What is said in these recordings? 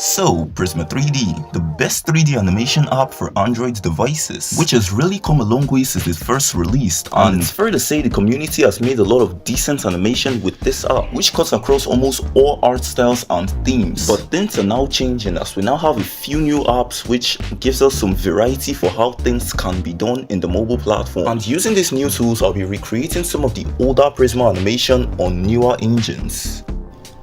So, Prisma 3D, the best 3D animation app for Android devices, which has really come a long way since it first released, and it's fair to say the community has made a lot of decent animation with this app, which cuts across almost all art styles and themes. But things are now changing as we now have a few new apps which gives us some variety for how things can be done in the mobile platform. And using these new tools, I'll be recreating some of the older Prisma animation on newer engines.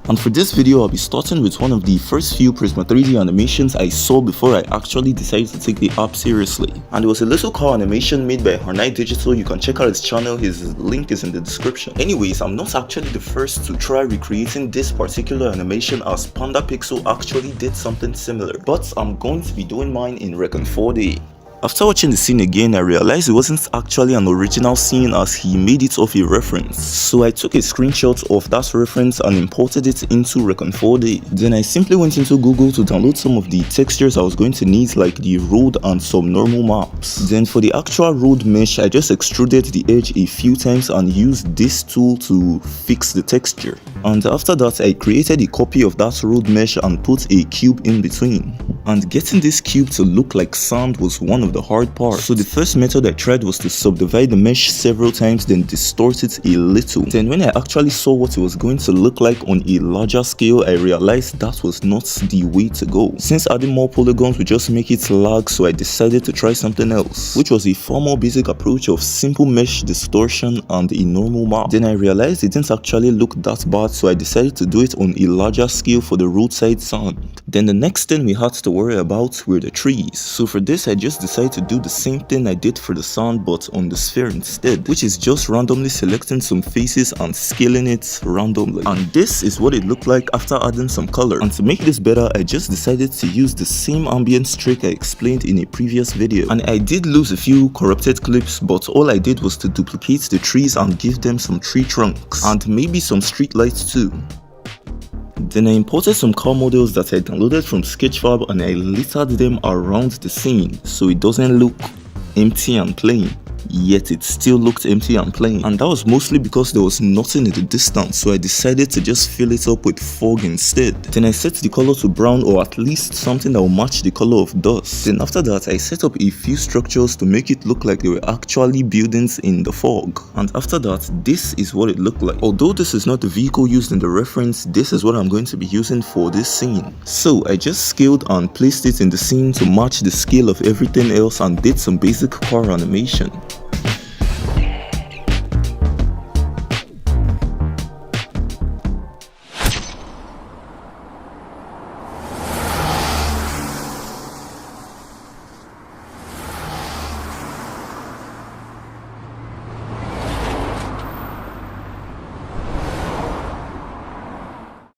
And for this video, I'll be starting with one of the first few Prisma 3D animations I saw before I actually decided to take the app seriously. And it was a little car animation made by Harnai Digital. You can check out his channel, his link is in the description. Anyways, I'm not actually the first to try recreating this particular animation, as Panda Pixel actually did something similar. But I'm going to be doing mine in Recon 4D. After watching the scene again, I realized it wasn't actually an original scene as he made it off a reference. So I took a screenshot of that reference and imported it into Recon 4D. Then I simply went into Google to download some of the textures I was going to need, like the road and some normal maps. Then for the actual road mesh, I just extruded the edge a few times and used this tool to fix the texture. And after that, I created a copy of that road mesh and put a cube in between. And getting this cube to look like sand was one of the hard parts. So the first method I tried was to subdivide the mesh several times, then distort it a little. Then when I actually saw what it was going to look like on a larger scale, I realized that was not the way to go, since adding more polygons would just make it lag. So I decided to try something else, which was a far more basic approach of simple mesh distortion and a normal map. Then I realized it didn't actually look that bad, so I decided to do it on a larger scale for the roadside sand. Then the next thing we had to worry about were the trees. So for this, I just decided to do the same thing I did for the sand but on the sphere instead, which is just randomly selecting some faces and scaling it randomly. And this is what it looked like after adding some color. And to make this better, I just decided to use the same ambience trick I explained in a previous video. And I did lose a few corrupted clips, but all I did was to duplicate the trees and give them some tree trunks and maybe some street lights too. Then I imported some car models that I downloaded from Sketchfab and I littered them around the scene so it doesn't look empty and plain. Yet it still looked empty and plain, and that was mostly because there was nothing in the distance, so I decided to just fill it up with fog instead. Then I set the color to brown, or at least something that will match the color of dust. Then after that, I set up a few structures to make it look like they were actually buildings in the fog. And after that, this is what it looked like. Although this is not the vehicle used in the reference, this is what I'm going to be using for this scene. So I just scaled and placed it in the scene to match the scale of everything else and did some basic car animation.